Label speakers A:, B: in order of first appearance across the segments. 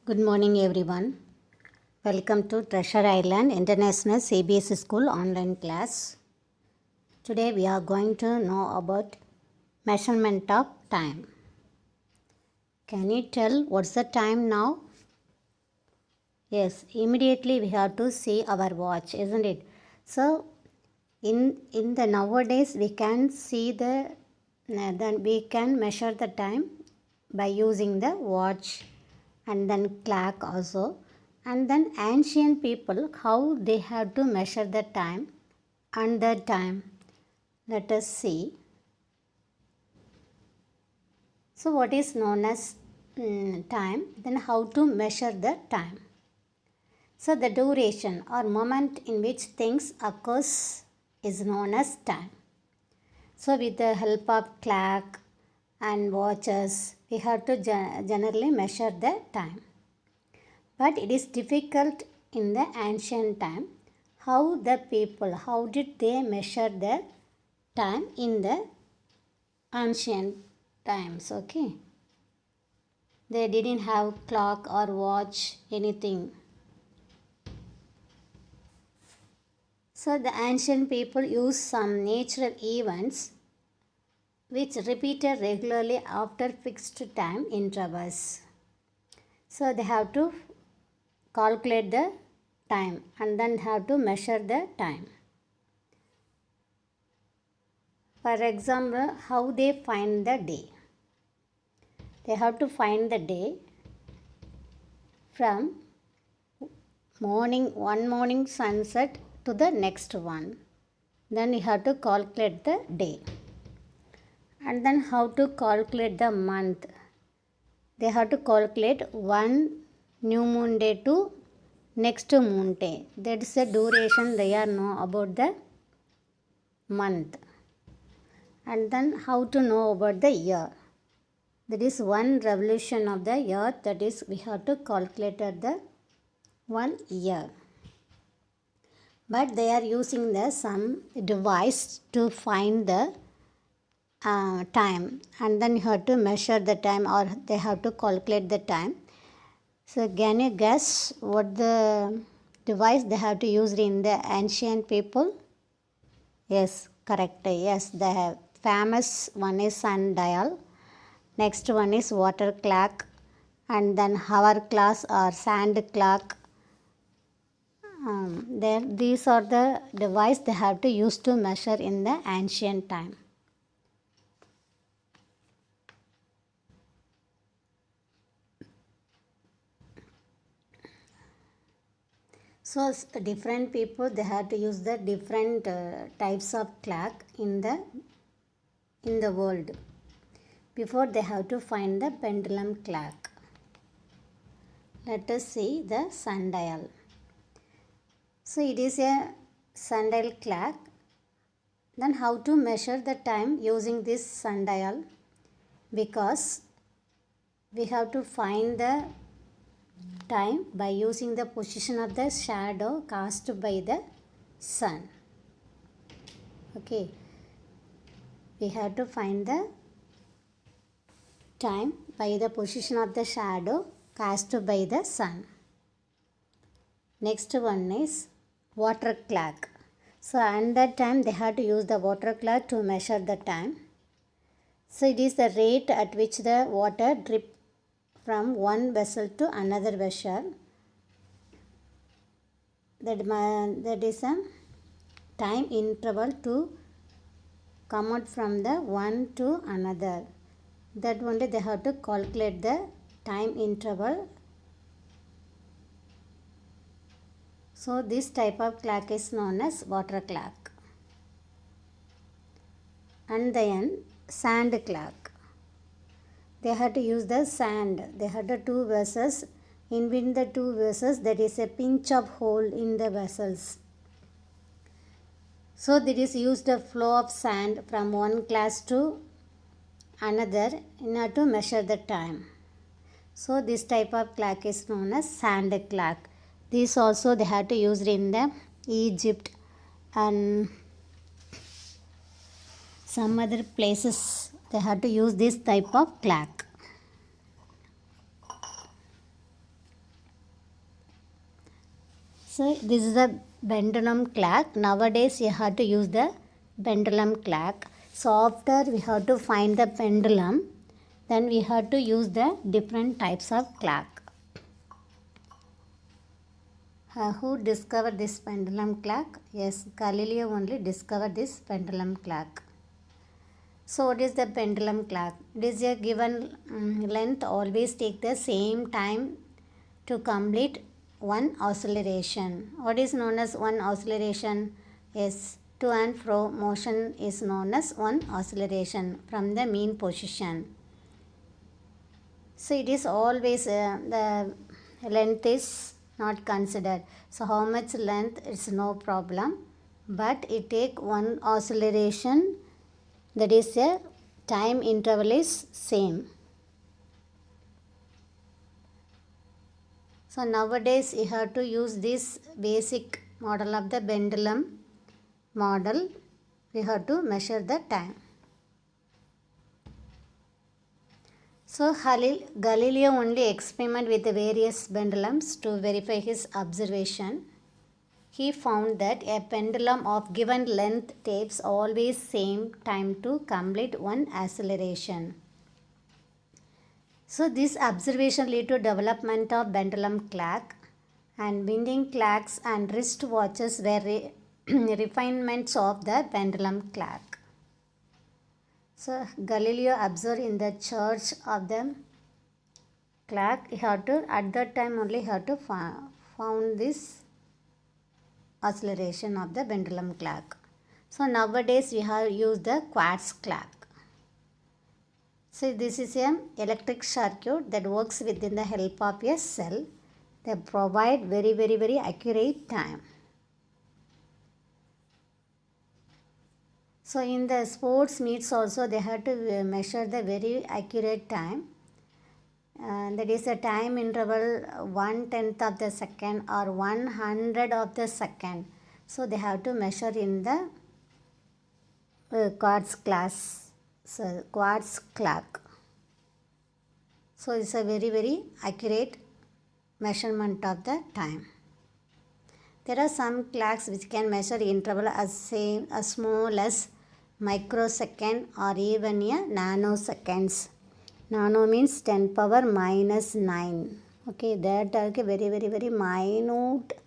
A: Good morning, everyone. Welcome to Treasure Island International CBSE School online class. Today we are going to know about measurement of time. Can you tell what's the time now? Yes, immediately we have to see our watch, isn't it? So in the nowadays we can see then we can measure the time by using the watch and then clock also. And then ancient people, how they have to measure the time and the time. Let us see. So what is known as time, then how to measure the time. So the duration or moment in which things occurs is known as time. So with the help of clock and watches, we have to generally measure the time. But it is difficult in the ancient time how did they measure the time in the ancient times, okay? They didn't have clock or watch, anything. So the ancient people used some natural events which repeated regularly after fixed time intervals. So they have to calculate the time and then have to measure the time. For example, how they find the day. They have to find the day from one morning sunset to the next one. Then you have to calculate the day. And then how to calculate the month. They have to calculate one new moon day to next moon day. That is the duration they are know about the month. And then how to know about the year. That is one revolution of the earth, that is we have to calculate the 1 year. But they are using some device to find the time, and then you have to measure the time or they have to calculate the time. So can you guess what the device they have to use in the ancient people? Yes, correct. Yes, the famous one is sundial. Next one is water clock, and then hourglass or sand clock. These are the device they have to use to measure in the ancient time. So different people they have to use the different types of clock in the world. Before they have to find the pendulum clock. Let us see the sundial. So it is a sundial clock. Then how to measure the time using this sundial? Because we have to find the time by using the position of the shadow cast by the sun. Okay. We have to find the time by the position of the shadow cast by the sun. Next one is water clock. So at that time they have to use the water clock to measure the time. So it is the rate at which the water drip from one vessel to another vessel. That is a time interval to come out from the one to another. That only they have to calculate the time interval. So this type of clock is known as water clock. And then sand clock. They have to use the sand. They have the two vessels. In between the two vessels there is a pinch of hole in the vessels. So there is used a flow of sand from one glass to another in order to measure the time. So this type of clock is known as sand clock. This also they had to use in the Egypt and some other places. They had to use this type of clock. So this is the pendulum clock. Nowadays you have to use the pendulum clock. So after we have to find the pendulum, then we have to use the different types of clock. Who discovered this pendulum clock? Yes, Galileo only discovered this pendulum clock. So what is the pendulum clock? It is a given length always take the same time to complete one oscillation. What is known as one oscillation? Yes, to and fro motion is known as one oscillation from the mean position. So it is always the length is not considered. So how much length is no problem, but it take one oscillation, that is a time interval is same. So nowadays you have to use this basic model of the pendulum model. We have to measure the time. So Galileo only experimented with the various pendulums to verify his observation. He found that a pendulum of given length takes always same time to complete one oscillation. So this observation led to development of pendulum clock, and winding clocks and wrist watches were refinements of the pendulum clock. So Galileo observed in the church of the clock. He had to, at that time only he had to found this oscillation of the pendulum clock. So nowadays we have used the quartz clock. So this is an electric circuit that works within the help of a cell. They provide very accurate time. So in the sports meets also they have to measure the very accurate time. That is a time interval 1/10 of the second or 100 of the second. So they have to measure in the quartz clock. So it's a very accurate measurement of the time. There are some clocks which can measure interval as small as microsecond or even a nanoseconds. Nano means 10 power minus 9. Okay, that very minute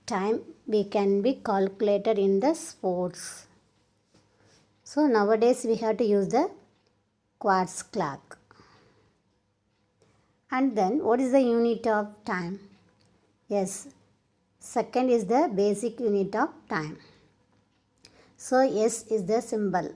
A: time we can be calculated in the sports. So nowadays we have to use the quartz clock. And then what is the unit of time? Yes, second is the basic unit of time. So S is the symbol.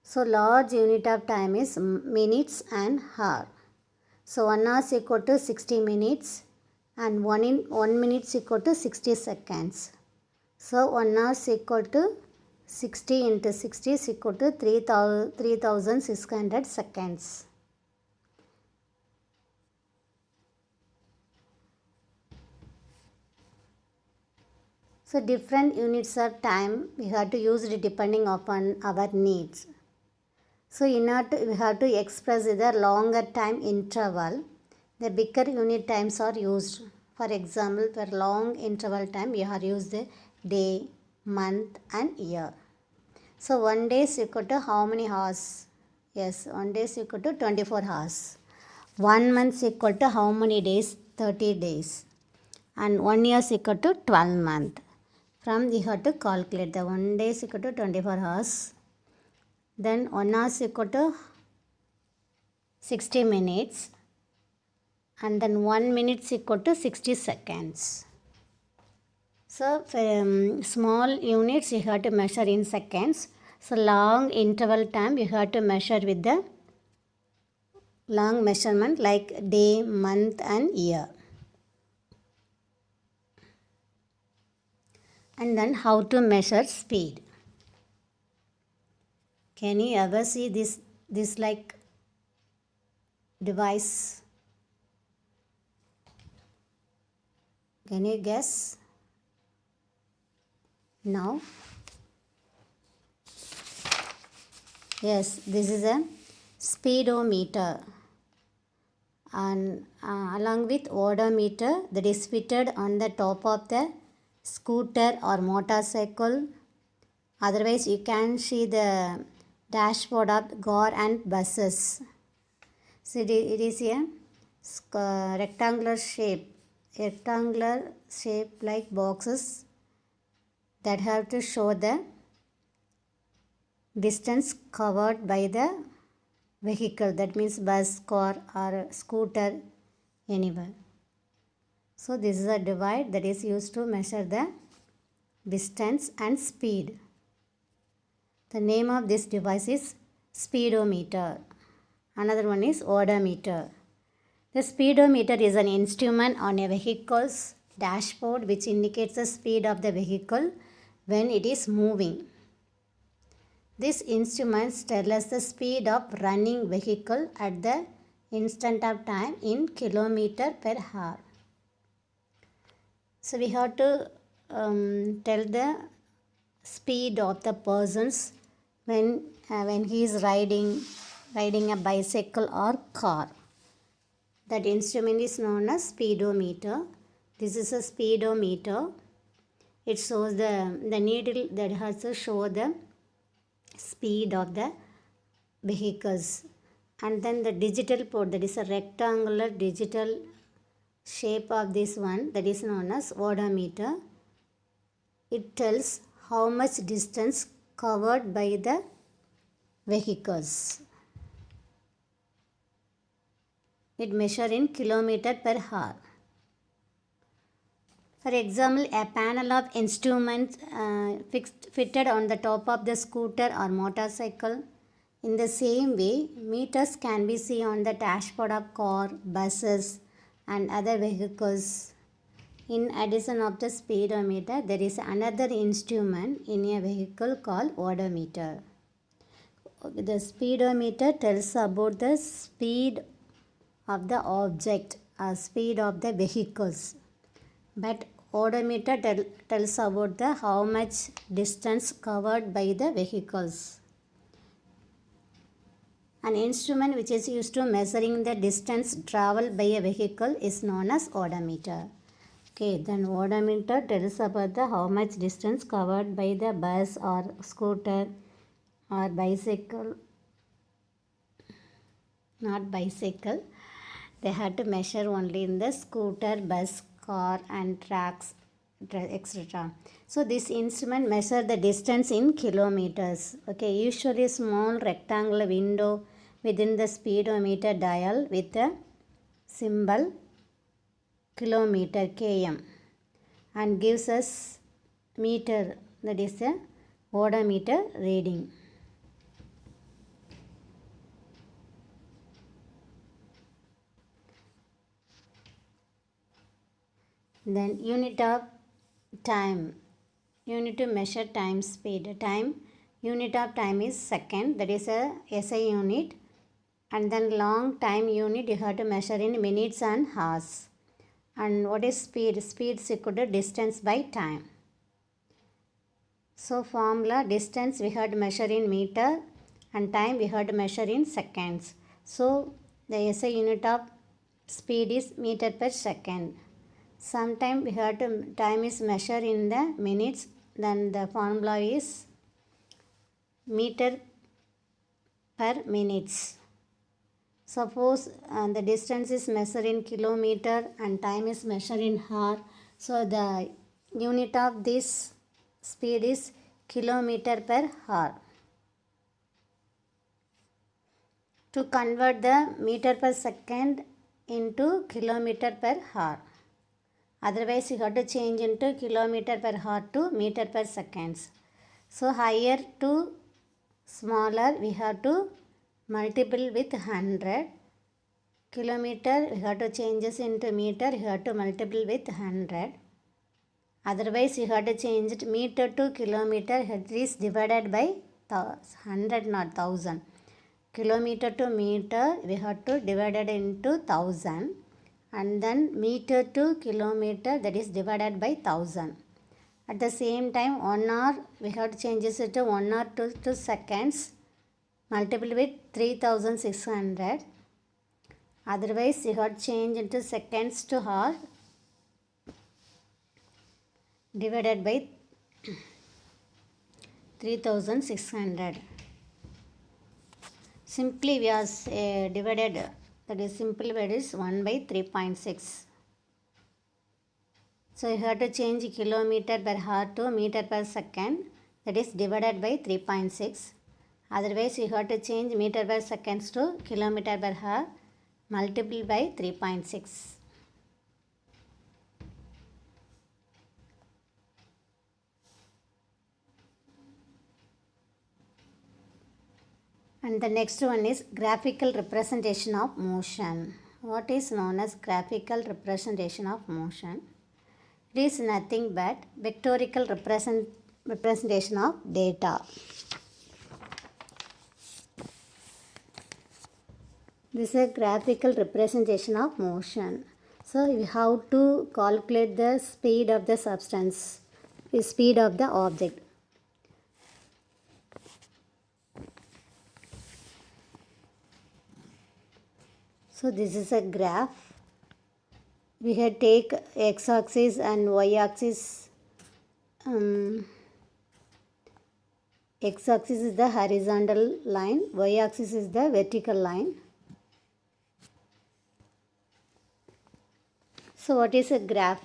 A: So large unit of time is minutes and hour. So 1 hour is equal to 60 minutes and 1 minute is equal to 60 seconds. So 1 hour is equal to 60 into 60 is equal to 3600 seconds. So different units of time we have to use it depending upon our needs. So in order we have to express the longer time interval, the bigger unit times are used. For example, for long interval time we have used the day, month and year. So 1 day is equal to how many hours? Yes, 1 day is equal to 24 hours. 1 month is equal to how many days? 30 days. And 1 year is equal to 12 months. From we have to calculate the 1 day is equal to 24 hours. Then 1 hour is equal to 60 minutes. And then 1 minute is equal to 60 seconds. So small units you have to measure in seconds. So long interval time you have to measure with the long measurement like day, month and year. And then how to measure speed. Can you ever see this like device? Can you guess? Now? Yes, this is a speedometer. and along with odometer that is fitted on the top of the scooter or motorcycle. Otherwise you can see the dashboard of car and buses. So it is a rectangular shape like boxes that have to show the distance covered by the vehicle, that means bus, car or scooter, anywhere. So this is a divide that is used to measure the distance and speed. The name of this device is speedometer. Another one is odometer. The speedometer is an instrument on a vehicle's dashboard which indicates the speed of the vehicle when it is moving. This instrument tells us the speed of running vehicle at the instant of time in kilometer per hour. So we have to tell the speed of the persons when he is riding a bicycle or car. That instrument is known as speedometer. This is a speedometer. It shows the needle that has to show the speed of the vehicles. And then the digital port, that is a rectangular digital shape of this one, that is known as odometer. It tells how much distance covered by the vehicles. It measures in kilometer per hour. For example, a panel of instruments fitted on the top of the scooter or motorcycle. In the same way, meters can be seen on the dashboard of car, buses and other vehicles. In addition of the speedometer, there is another instrument in a vehicle called odometer. The speedometer tells about the speed of the object or speed of the vehicles. But odometer tells about the how much distance covered by the vehicles. An instrument which is used to measuring the distance traveled by a vehicle is known as odometer. Okay, then odometer tells about the how much distance covered by the bus or scooter or bicycle. Not bicycle. They had to measure only in the scooter, bus, car and tracks, etc. So this instrument measures the distance in kilometers. Okay, usually a small rectangular window within the speedometer dial with the symbol kilometer km and gives us meter, that is the odometer reading. Then unit of time. You need to measure time speed. Unit of time is second, that is a SI unit. And then long time unit you have to measure in minutes and hours. And what is speed? Speed is equal to distance by time. So formula, distance we have to measure in meter and time we have to measure in seconds. So the SI unit of speed is meter per second. Sometimes we have to time is measured in the minutes, then the formula is meter per minutes. Suppose the distance is measured in kilometer and time is measured in hour. So the unit of this speed is kilometer per hour. To convert the meter per second into kilometer per hour. Otherwise you have to change into kilometer per hour to meter per seconds. So higher to smaller we have to multiple with 100. Kilometer we have to change this into meter, you have to multiple with 100. Otherwise you have to change it meter to kilometer, it is divided by 100, not 1000. Kilometer to meter we have to divide it into 1000. And then meter to kilometer, that is divided by 1000. At the same time 1 hour we have to change it to 1 hour to seconds, multiple with 3600. Otherwise you have to change into seconds to hour divided by 3600. Simply we are divided, that is simple word is 1 by 3.6. So you have to change kilometer per hour to meter per second, that is divided by 3.6. Otherwise you have to change meter per seconds to kilometer per hour, multiple by 3.6. And the next one is graphical representation of motion. What is known as graphical representation of motion? It is nothing but vectorial representation of data. This is a graphical representation of motion. So how to calculate the speed of the substance, the speed of the object. So this is a graph. We had take x-axis and y-axis. X-axis is the horizontal line, y-axis is the vertical line. So what is a graph?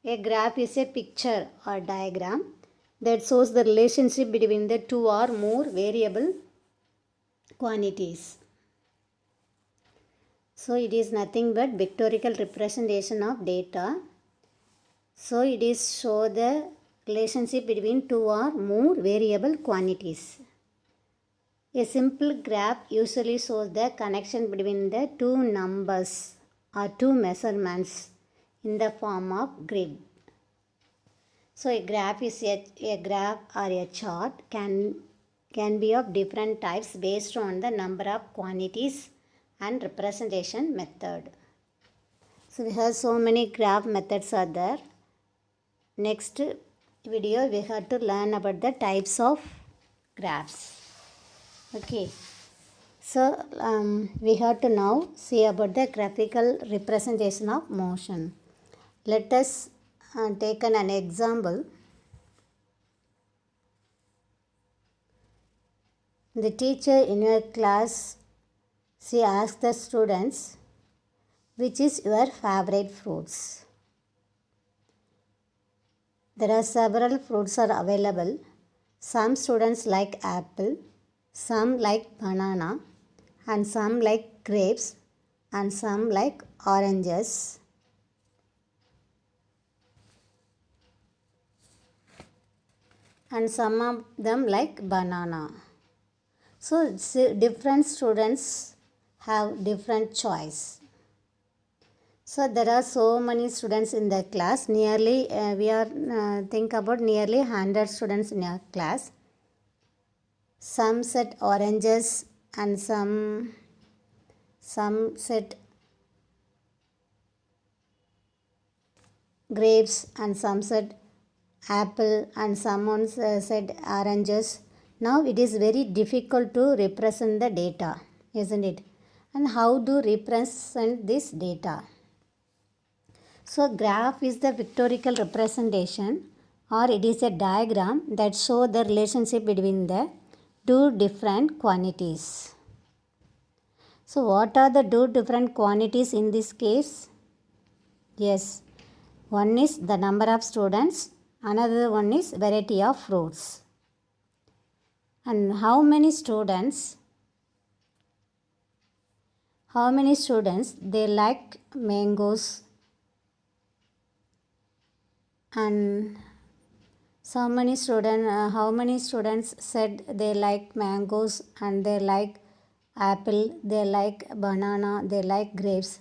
A: A graph is a picture or diagram that shows the relationship between the two or more variable quantities. So it is nothing but vectorial representation of data. So it is show the relationship between two or more variable quantities. A simple graph usually shows the connection between the two numbers or two measurements in the form of grid. So a graph is a graph or a chart can be of different types based on the number of quantities and representation method. So we have so many graph methods are there. Next video we have to learn about the types of graphs. Okay. So we have to now see about the graphical representation of motion. Let us take an example. The teacher in your class, she asked the students, which is your favorite fruits? There are several fruits are available. Some students like apple, some like banana, and some like grapes, and some like oranges. And some of them like banana. So different students have different choice. So there are so many students in the class. Nearly we are think about nearly 100 students in your class. Some said oranges and some said grapes and some said apple and someone said oranges. Now it is very difficult to represent the data, isn't it? And how to represent this data? So graph is the vectorial representation, or it is a diagram that shows the relationship between the two different quantities. So what are the two different quantities in this case? Yes, one is the number of students, another one is variety of fruits. And how many students they like mangoes, and how many students said they like mangoes and they like apple, they like banana, they like grapes.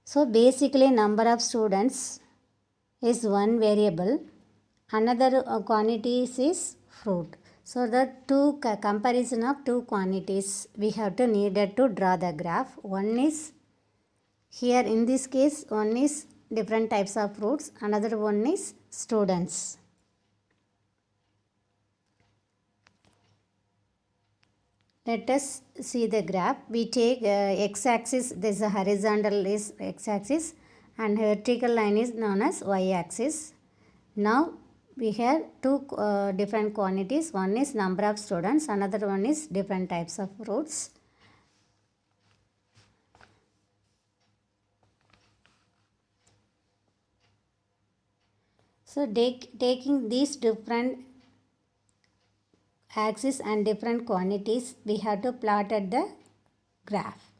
A: So basically number of students is one variable, another quantities is fruit. So the two comparison of two quantities we have to needed to draw the graph. One is here in this case, one is different types of fruits, another one is students. Let us see the graph. We take x-axis, this is a horizontal is x-axis and vertical line is known as y-axis. Now we have two different quantities. One is number of students, another one is different types of routes. So taking these different axes and different quantities, we have to plot at the graph.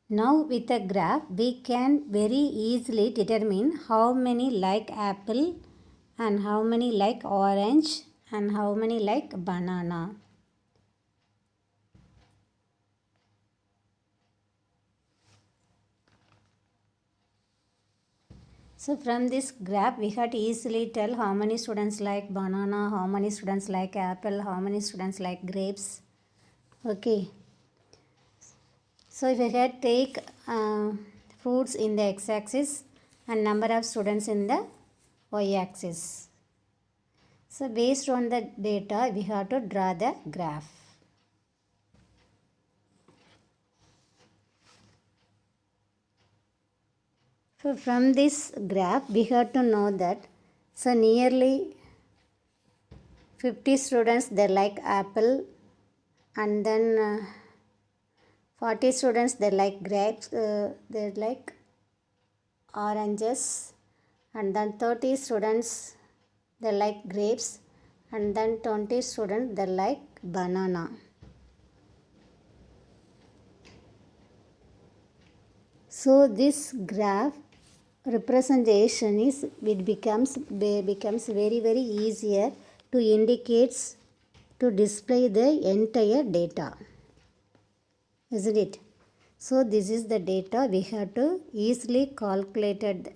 A: Now with a graph, we can very easily determine how many like apple and how many like orange and how many like banana. So from this graph, we have to easily tell how many students like banana, how many students like apple, how many students like grapes. Okay. So if we had take fruits in the x-axis and number of students in the y-axis. So based on the data, we have to draw the graph. So from this graph, we have to know that so nearly 50 students they like apple, and then 40 students they like grapes, they like oranges, and then 30 students they like grapes, and then 20 students they like banana. So this graph representation is becomes very easier to indicates to display the entire data, isn't it? So this is the data we have to easily calculated.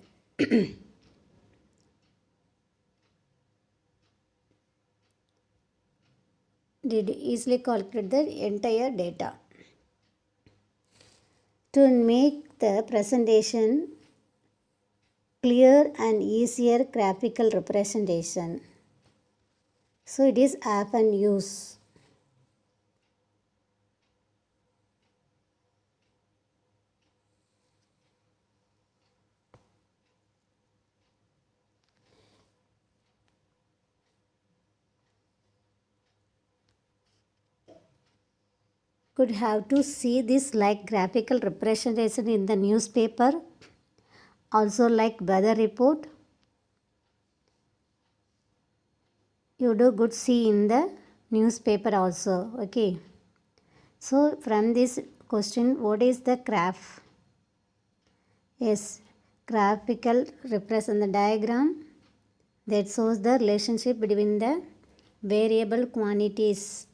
A: Did easily calculate the entire data. To make the presentation clear and easier graphical representation. So it is often used. Could have to see this like graphical representation in the newspaper, also like weather report. You do good see in the newspaper also. Okay. So from this question, what is the graph? Yes, graphical represent the diagram that shows the relationship between the variable quantities.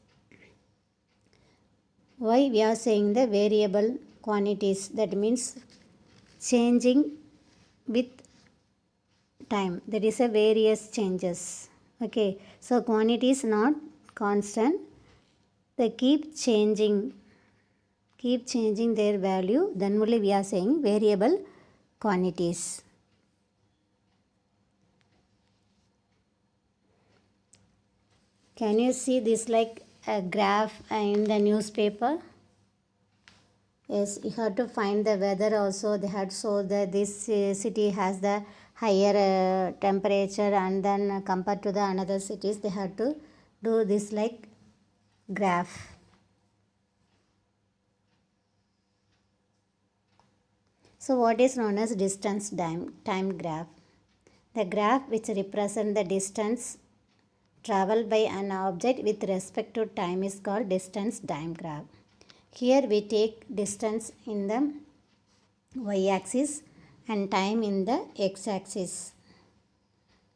A: Why we are saying the variable quantities? That means changing with time. That is a various changes. Okay, so quantity is not constant. They keep changing their value. Then only we are saying variable quantities. Can you see this like a graph in the newspaper? Yes, you have to find the weather also. They had show that this city has the higher temperature, and then compared to the another cities, they had to do this like graph. So what is known as distance time graph? The graph which represents the distance traveled by an object with respect to time is called distance time graph. Here we take distance in the y-axis and time in the x-axis.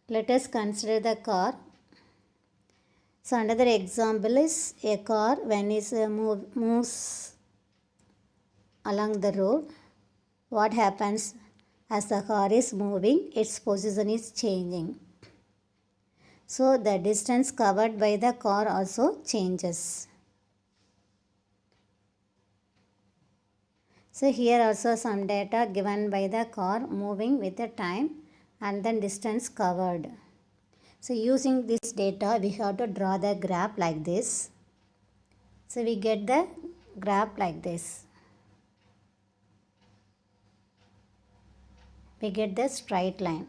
A: Let us consider the car. So another example is a car when it moves along the road. What happens as the car is moving? Its position is changing. So the distance covered by the car also changes. So here also some data given by the car moving with the time and then distance covered. So using this data, we have to draw the graph like this. So we get the graph like this. We get the straight line.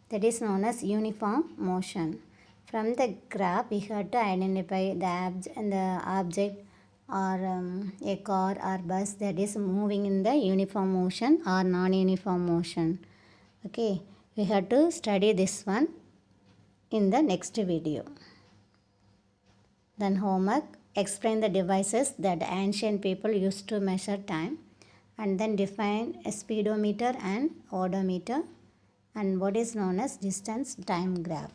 A: That is known as uniform motion. From the graph, we have to identify the object or a car or bus that is moving in the uniform motion or non-uniform motion. Okay, we have to study this one in the next video. Then homework, explain the devices that ancient people used to measure time, and then define a speedometer and odometer and what is known as distance time graph.